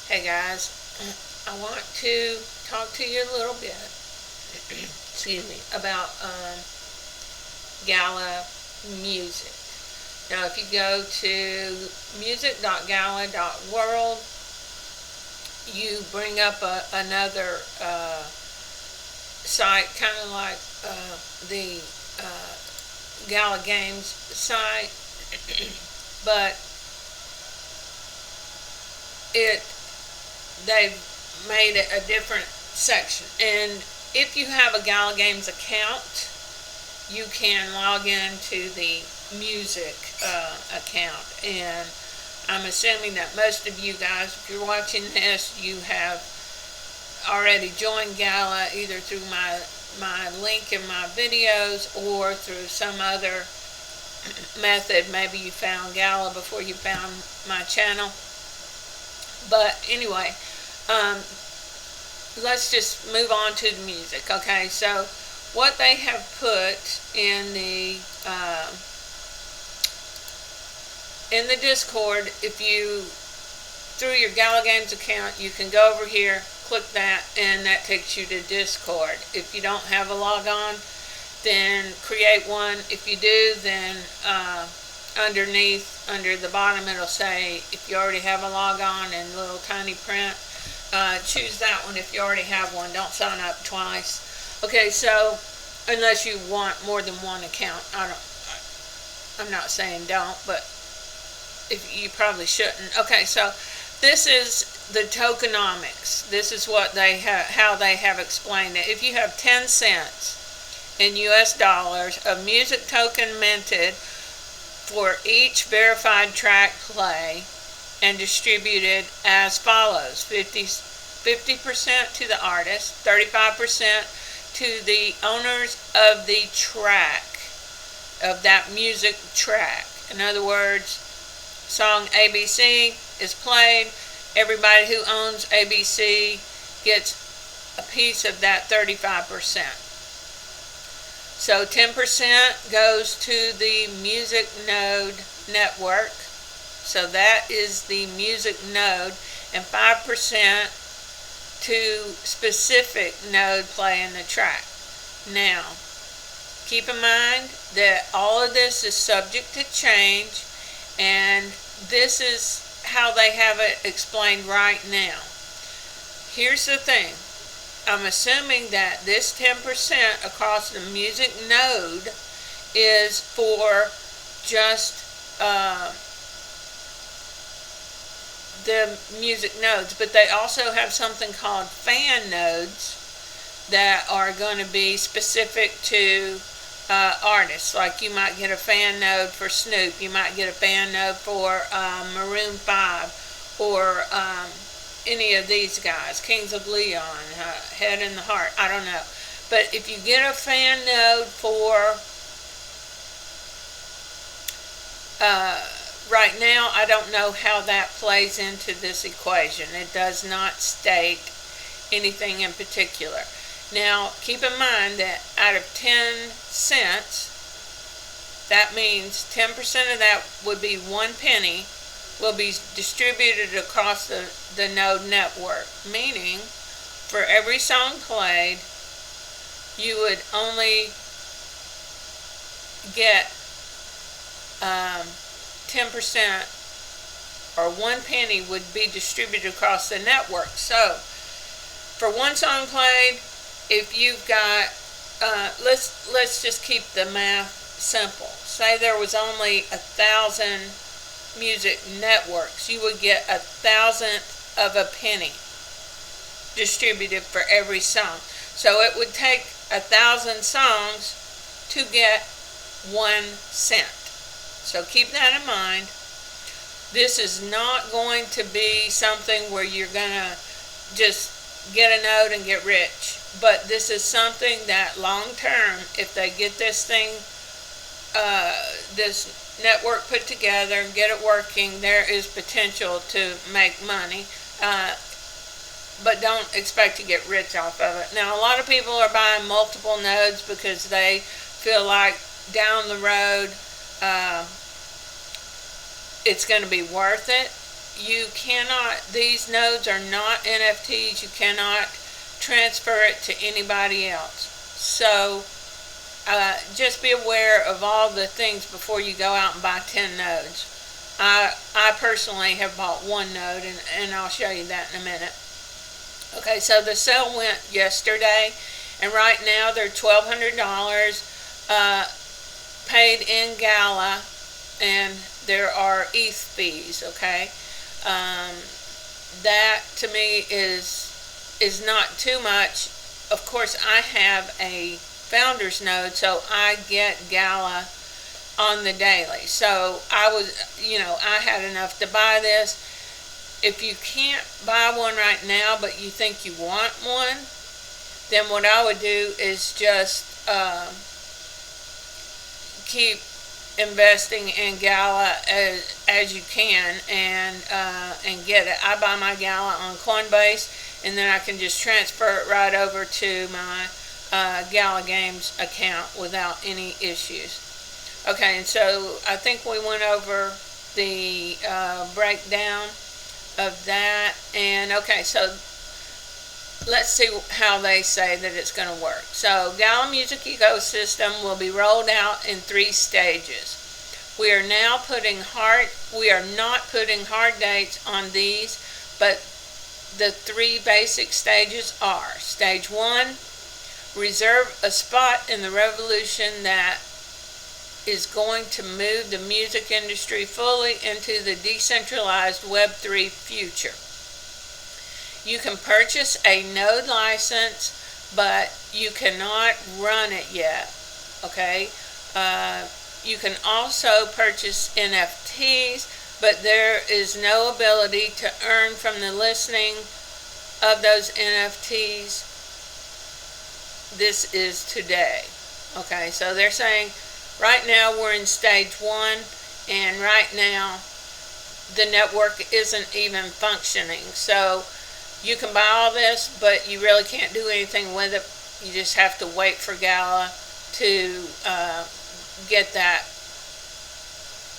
Hey guys, I want to talk to you a little bit, excuse me, about Gala Music. Now, if you go to music.gala.world, you bring up another site, kind of like the Gala Games site, but it they've made it a different section. And if you have a Gala Games account, you can log into the music account. And I'm assuming that most of you guys, if you're watching this, you have already joined Gala either through my link in my videos or through some other method. Maybe you found Gala before you found my channel. But anyway, let's just move on to the music. Okay, so what they have put in the Discord, if you through your Gala Games account, you can go over here, click that, and that takes you to Discord. If you don't have a logon, then create one. If you do, then underneath, under the bottom, it'll say if you already have a logon in little tiny print. Choose that one if you already have one. Don't sign up twice. Okay, so unless you want more than one account, I'm not saying don't, but if you probably shouldn't. Okay, so this is the tokenomics. This is what how they have explained it. If you have 10 cents in US dollars of music token minted for each verified track play and distributed as follows: 50% to the artist, 35% to the owners of the track, of that music track. In other words, song ABC is played, everybody who owns ABC gets a piece of that 35%. So 10% goes to the Music Node network. So that is the music node, and 5% to specific node playing the track. Now, keep in mind that all of this is subject to change, and this is how they have it explained right now. Here's the thing. I'm assuming that this 10% across the music node is for just the music nodes, but they also have something called fan nodes that are going to be specific to artists. Like you might get a fan node for Snoop, you might get a fan node for Maroon 5, or any of these guys, Kings of Leon, Head and the Heart, I don't know. But if you get a fan node for right now, I don't know how that plays into this equation. It does not state anything in particular. Now, keep in mind that out of 10 cents, that means 10% of that would be 1 penny, will be distributed across the node network. Meaning, for every song played, you would only get 10%, or 1 penny would be distributed across the network. So, for one song played, if you've got, let's just keep the math simple. Say there was only 1,000 music networks, you would get 1,000th of a penny distributed for every song. So it would take 1,000 songs to get 1 cent. So keep that in mind. This is not going to be something where you're going to just get a node and get rich. But this is something that long term, if they get this thing, this network put together and get it working, there is potential to make money. But don't expect to get rich off of it. Now, a lot of people are buying multiple nodes because they feel like down the road it's going to be worth it. you cannot, these nodes are not NFTs. You cannot transfer it to anybody else. So just be aware of all the things before you go out and buy 10 nodes. I personally have bought one node, and I'll show you that in a minute. Okay, so the sale went yesterday, and right now they're $1,200 paid in Gala, and there are ETH fees. Okay, that to me is not too much. Of course, I have a founders node, so I get Gala on the daily. So I had enough to buy this. If you can't buy one right now, but you think you want one, then what I would do is just keep investing in Gala as you can, and get it. I buy my Gala on Coinbase, and then I can just transfer it right over to my Gala Games account without any issues. Okay, and so I think we went over the breakdown of that. And okay, so let's see how they say that it's going to work. So Gala Music Ecosystem will be rolled out in 3 stages. We are not putting hard dates on these, but the 3 basic stages are: Stage 1, reserve a spot in the revolution that is going to move the music industry fully into the decentralized Web3 future. You can purchase a node license, but you cannot run it yet. Okay? You can also purchase NFTs, but there is no ability to earn from the listening of those NFTs. This is today. Okay, so they're saying right now we're in stage 1, and right now the network isn't even functioning. So you can buy all this, but you really can't do anything with it. You just have to wait for Gala to get that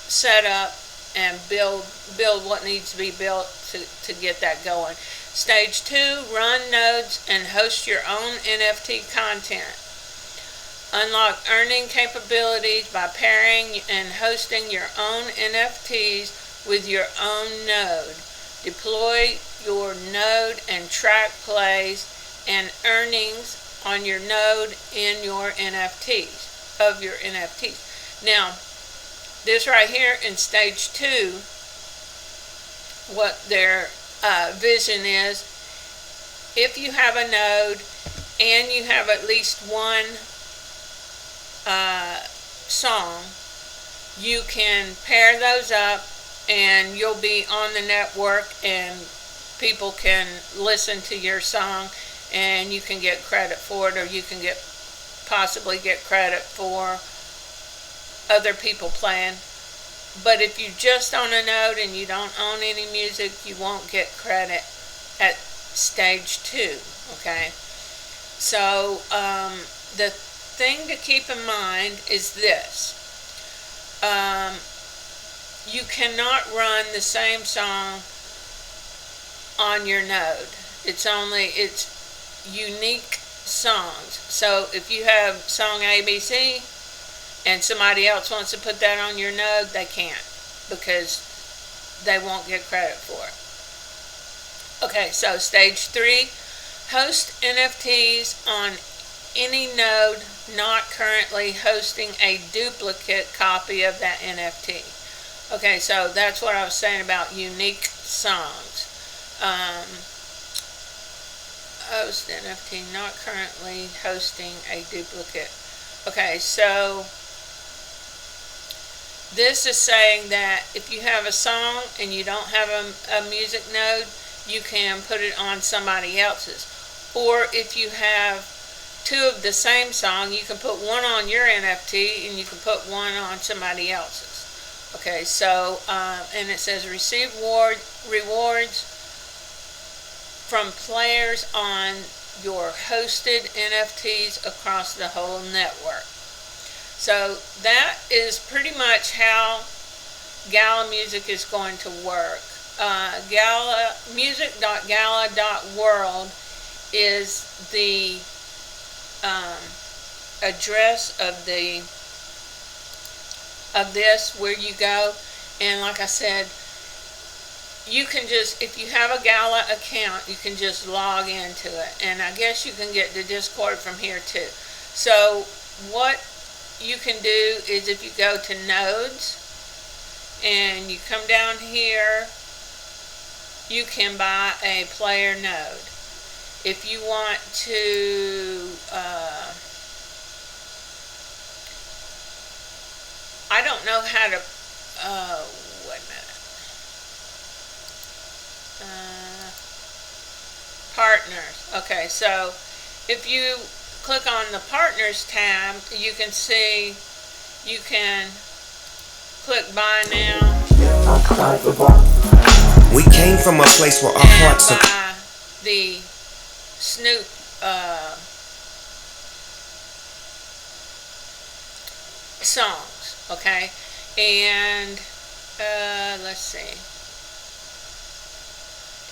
set up and build what needs to be built to get that going. Stage 2, run nodes and host your own NFT content. Unlock earning capabilities by pairing and hosting your own NFTs with your own node. Deploy your node and track plays and earnings on your node in your NFTs, of your NFTs. Now, this right here in stage 2, what their vision is, if you have a node and you have at least one song, you can pair those up and you'll be on the network, and people can listen to your song and you can get credit for it, or you can possibly get credit for other people playing. But if you just own a node and you don't own any music, you won't get credit at stage 2. Okay, so the thing to keep in mind is this: you cannot run the same song on your node. It's unique songs. So if you have song ABC and somebody else wants to put that on your node, they can't, because they won't get credit for it. Okay, so stage 3, host NFTs on any node not currently hosting a duplicate copy of that NFT. Okay, so that's what I was saying about unique songs. Host NFT not currently hosting a duplicate. Okay, so this is saying that if you have a song and you don't have a music node, you can put it on somebody else's. Or if you have 2 of the same song, you can put one on your NFT and you can put one on somebody else's. Okay, so and it says receive rewards from players on your hosted NFTs across the whole network. So that is pretty much how Gala Music is going to work. music.gala.world is the address of this where you go. And like I said, you can just, if you have a Gala account, you can just log into it, and I guess you can get the Discord from here too. So what you can do is, if you go to Nodes and you come down here, you can buy a player node. If you want to I don't know how to wait a minute. Partners. Okay, so if you click on the Partners tab, you can see, you can click Buy Now. We came from a place where our hearts are. Buy the Snoop songs, okay? And let's see.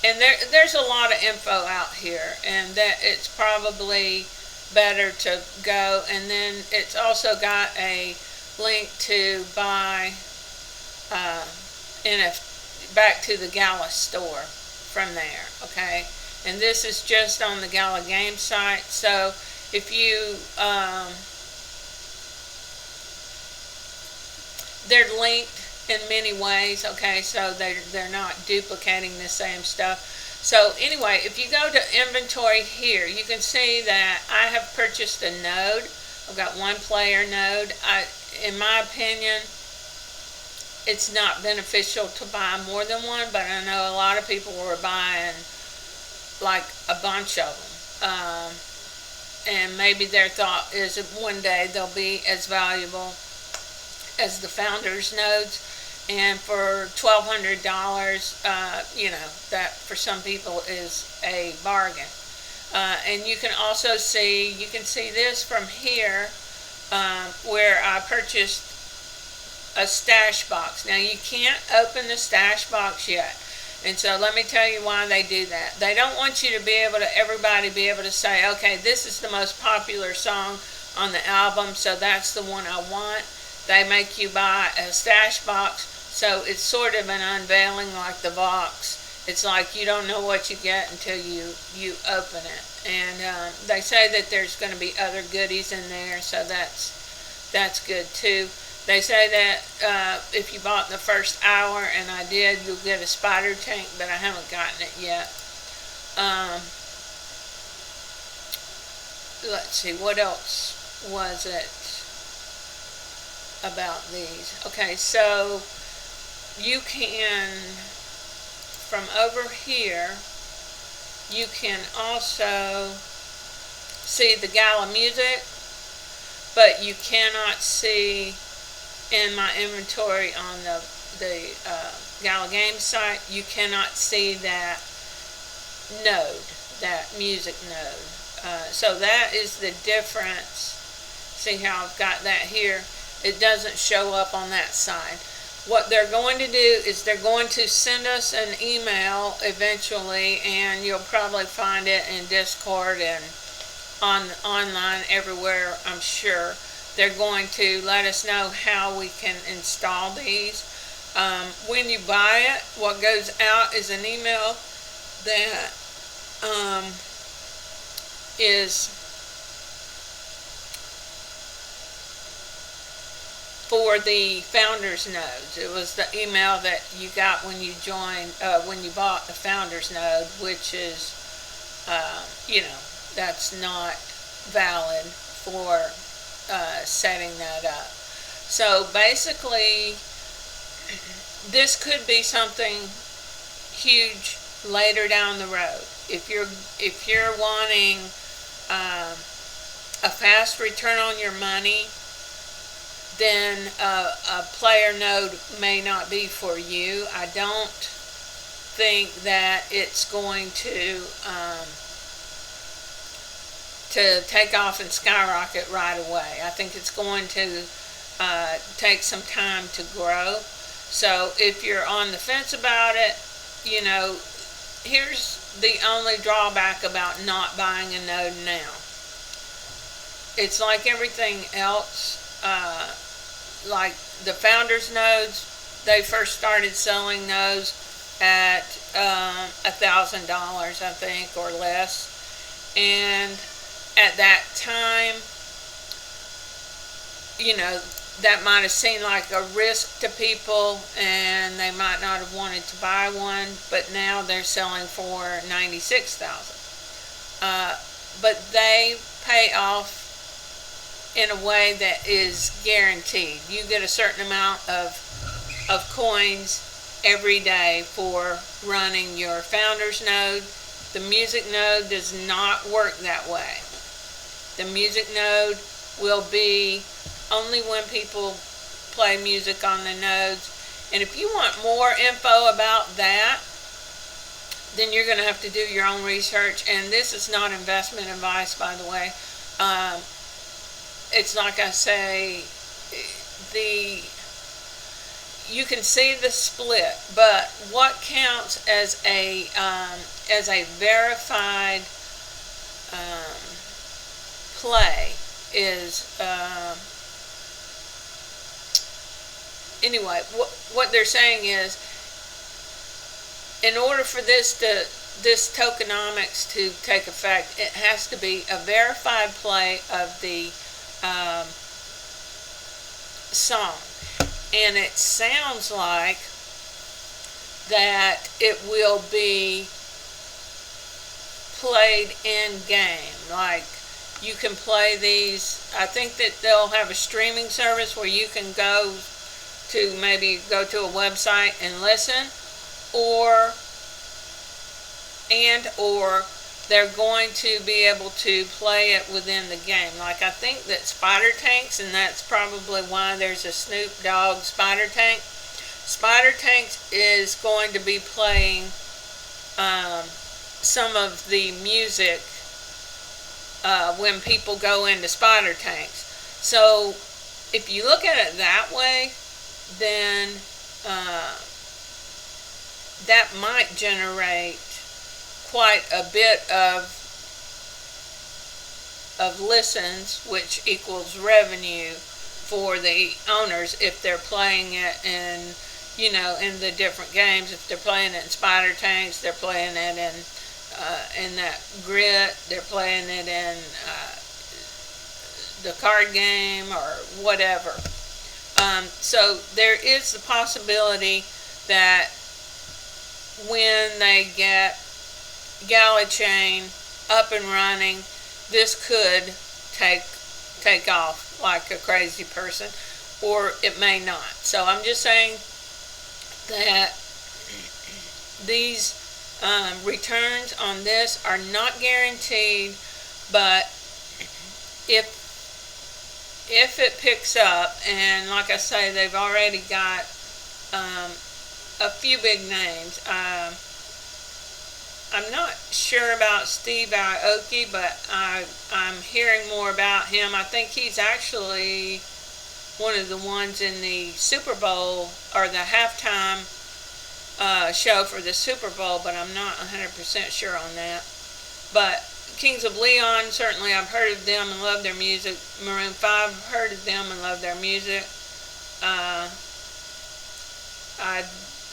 And there's a lot of info out here, and that it's probably better to go. And then it's also got a link to buy back to the Gala store from there, okay? And this is just on the Gala game site. So if you they're linked in many ways, okay, so they're not duplicating the same stuff. So anyway, if you go to inventory here, you can see that I have purchased a node. I've got one player node. In my opinion, it's not beneficial to buy more than one, but I know a lot of people were buying like a bunch of them. And maybe their thought is that one day they'll be as valuable as the founders nodes. And for $1,200, you know, that for some people is a bargain. And you can also see, you can see this from here, where I purchased a stash box. Now you can't open the stash box yet. And so let me tell you why they do that. They don't want you to be able to, everybody be able to say, okay, this is the most popular song on the album, so that's the one I want. They make you buy a stash box, so it's sort of an unveiling like the box. It's like you don't know what you get until you open it. And they say that there's going to be other goodies in there, so that's good too. They say that if you bought the first hour, and I did, you'll get a spider tank, but I haven't gotten it yet. Let's see, what else was it about these? Okay, so you can, from over here, you can also see the Gala Music, but you cannot see in my inventory on the Gala Game site, you cannot see that node, that music node. So that is the difference. See how I've got that here? It doesn't show up on that side. What they're going to do is they're going to send us an email eventually, and you'll probably find it in Discord and online everywhere, I'm sure. They're going to let us know how we can install these. When you buy it, what goes out is an email that is for the founders nodes. It was the email that you got when you joined, when you bought the founders node, which is, you know, that's not valid for setting that up. So basically, this could be something huge later down the road. If you're wanting a fast return on your money, then a player node may not be for you. I don't think that it's going to take off and skyrocket right away. I think it's going to take some time to grow. So if you're on the fence about it, you know, here's the only drawback about not buying a node now. It's like everything else, like the founders nodes, they first started selling those at $1,000, I think, or less. And at that time, you know, that might have seemed like a risk to people and they might not have wanted to buy one, but now they're selling for $96,000. But they pay off in a way that is guaranteed. You get a certain amount of coins every day for running your founders node. The music node does not work that way. The music node will be only when people play music on the nodes. And if you want more info about that, then you're going to have to do your own research. And this is not investment advice, by the way. It's like I say, you can see the split, but what counts as a verified play is anyway. What they're saying is, in order for this tokenomics to take effect, it has to be a verified play of the song. And it sounds like that it will be played in game. Like, you can play these. I think that they'll have a streaming service where you can go to a website and listen, or they're going to be able to play it within the game. Like, I think that Spider Tanks, and that's probably why there's a Snoop Dogg Spider Tank. Spider Tanks is going to be playing some of the music when people go into Spider Tanks. So if you look at it that way, then that might generate quite a bit of listens, which equals revenue for the owners if they're playing it in the different games. If they're playing it in Spider Tanks, they're playing it in that Grit, they're playing it in the card game or whatever. So there is the possibility that when they get Gala Chain up and running, this could take off like a crazy person, or it may not. So I'm just saying that these returns on this are not guaranteed, but if it picks up, and like I say, they've already got a few big names. I'm not sure about Steve Aoki, but I'm hearing more about him. I think he's actually one of the ones in the Super Bowl, or the halftime show for the Super Bowl, but I'm not 100% sure on that. But Kings of Leon, certainly I've heard of them and love their music. Maroon 5, I've heard of them and love their music.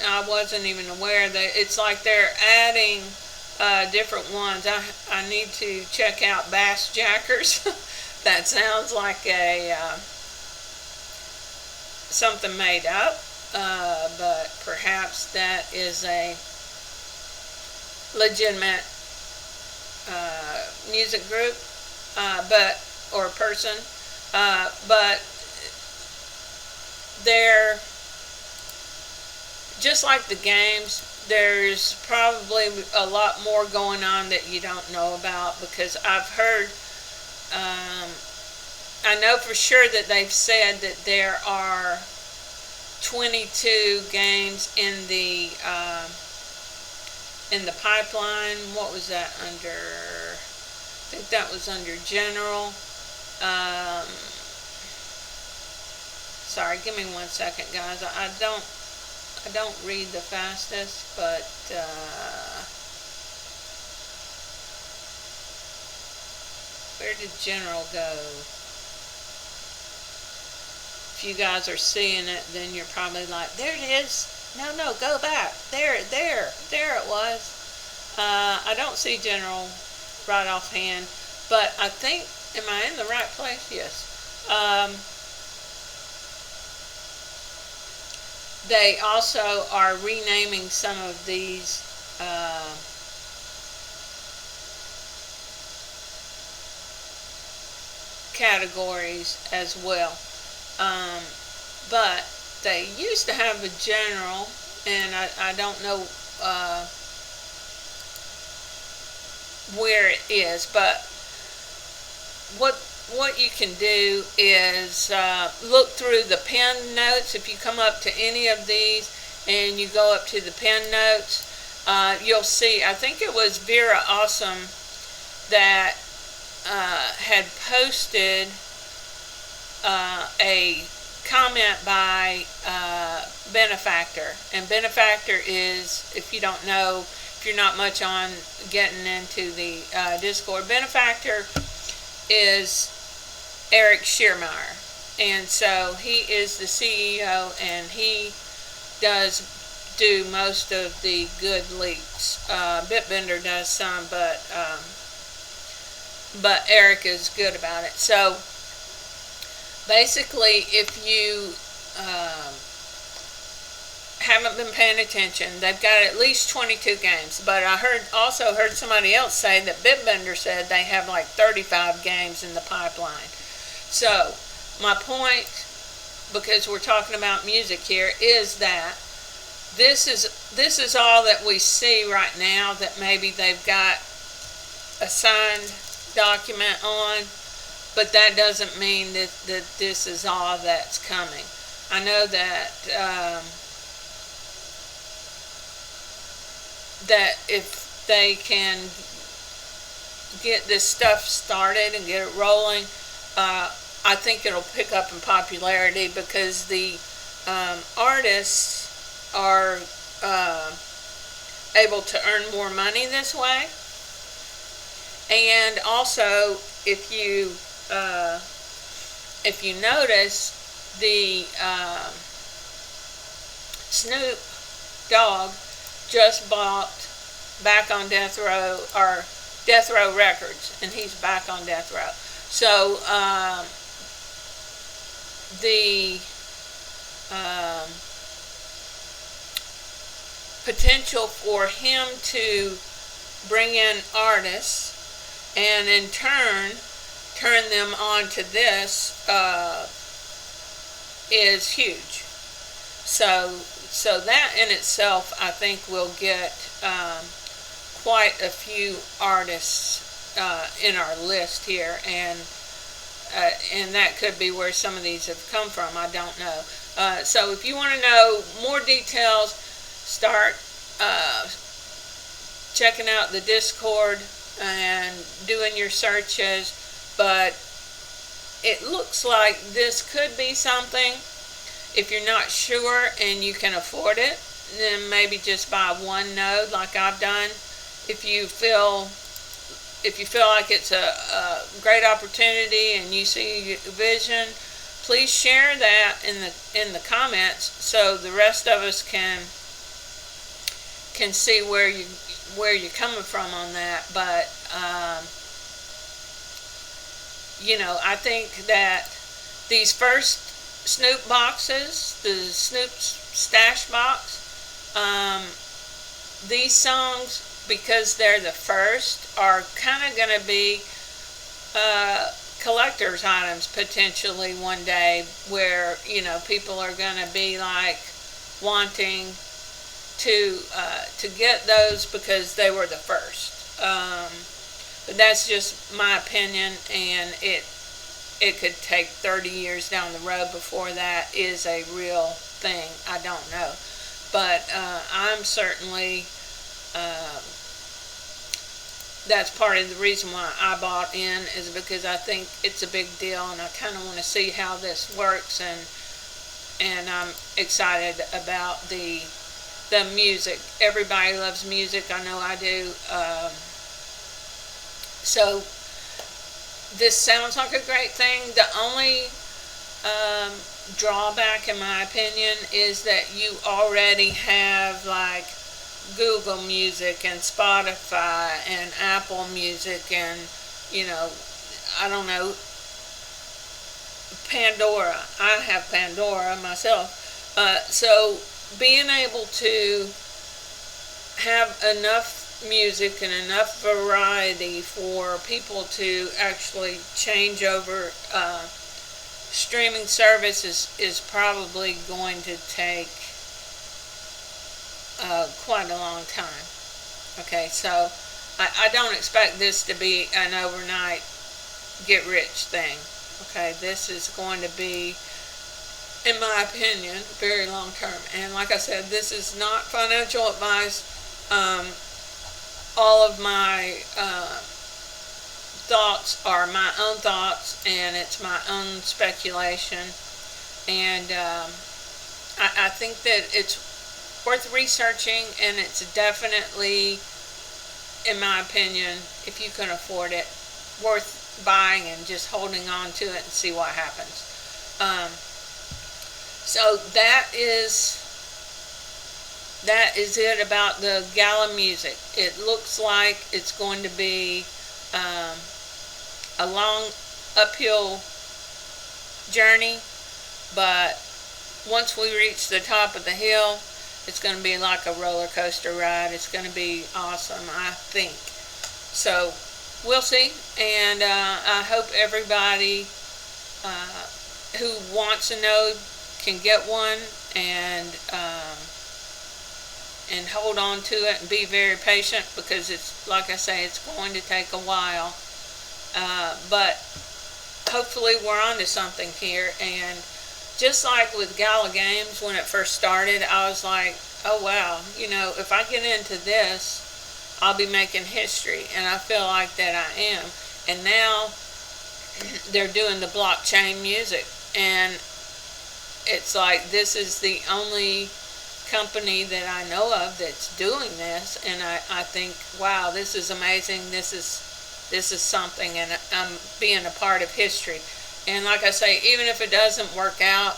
I wasn't even aware that it's like they're adding different ones. I need to check out Bass Jackers. That sounds like a something made up, but perhaps that is a legitimate music group, or person, but they're just like the games. There's probably a lot more going on that you don't know about, because I've heard, I know for sure that they've said that there are 22 games in the pipeline. What was that under? I think that was under general. Sorry, give me 1 second, guys. I don't I don't read the fastest, but where did general go? If you guys are seeing it, then you're probably like, there it is. No, go back. There it was. I don't see general right offhand, but I think, am I in the right place? Yes. They also are renaming some of these categories as well. But they used to have a general, and I don't know where it is, but what you can do is look through the pen notes. If you come up to any of these and you go up to the pen notes, you'll see, I think it was Vera Awesome that had posted a comment by Benefactor. And Benefactor is, if you don't know, if you're not much on getting into the Discord, Benefactor is Eric Schiermeyer. And so he is the CEO, and he does do most of the good leaks. Bitbender does some, but Eric is good about it. So basically, if you haven't been paying attention, they've got at least 22 games. But I also heard somebody else say that Bitbender said they have like 35 games in the pipeline. So my point, because we're talking about music here, is that this is all that we see right now that maybe they've got a signed document on, but that doesn't mean that this is all that's coming. I know that that if they can get this stuff started and get it rolling, I think it'll pick up in popularity, because the artists are able to earn more money this way. And also, if you notice, the Snoop Dogg just bought back on Death Row, or Death Row Records, and he's back on Death Row. So the potential for him to bring in artists and in turn them on to this is huge. So that in itself, I think, will get quite a few artists in our list here, and that could be where some of these have come from. I don't know. So if you want to know more details, start checking out the Discord and doing your searches. But it looks like this could be something. If you're not sure and you can afford it, then maybe just buy one node like I've done. If you feel like it's a great opportunity and you see a vision, please share that in the comments, so the rest of us can see where you're coming from on that. But I think that these first Snoop boxes, the Snoop stash box, these songs, because they're the first, are kind of going to be collector's items potentially one day, where people are going to be like wanting to get those because they were the first. But that's just my opinion, and it could take 30 years down the road before that is a real thing. I don't know. But I'm certainly, that's part of the reason why I bought in, is because I think it's a big deal, and I kind of want to see how this works, and and I'm excited about the music. Everybody loves music. I know I do. So this sounds like a great thing. The only drawback, in my opinion, is that you already have like Google Music and Spotify and Apple Music and, you know, I don't know, Pandora. I have Pandora myself. So being able to have enough music and enough variety for people to actually change over streaming services is probably going to take quite a long time. Okay, so I don't expect this to be an overnight get rich thing. Okay, this is going to be, in my opinion, very long term. And like I said, this is not financial advice. All of my thoughts are my own thoughts, and it's my own speculation. And I think that it's worth researching, and it's definitely, in my opinion, if you can afford it, worth buying and just holding on to it and see what happens. So that is it about the Gala Music. It looks like it's going to be a long uphill journey, but once we reach the top of the hill, it's going to be like a roller coaster ride. It's going to be awesome, I think. So we'll see, and I hope everybody who wants a node can get one and hold on to it and be very patient, because it's, like I say, it's going to take a while. But hopefully we're on to something here. And just like with Gala Games, when it first started, I was like, oh wow, you know, if I get into this, I'll be making history. And I feel like that I am. And now they're doing the blockchain music, and it's like, this is the only company that I know of that's doing this, and I think, wow, this is amazing. This is something, and I'm being a part of history. And like I say, even if it doesn't work out,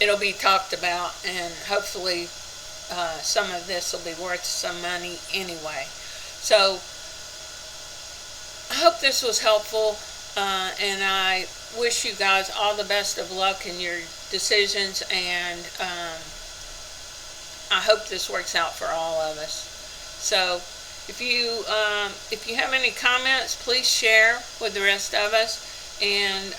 it'll be talked about, and hopefully some of this will be worth some money anyway. So I hope this was helpful, and I wish you guys all the best of luck in your decisions, and I hope this works out for all of us. So if you have any comments, please share with the rest of us, and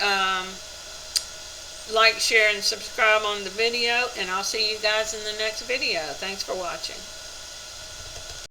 like, share, and subscribe on the video, and I'll see you guys in the next video. Thanks for watching.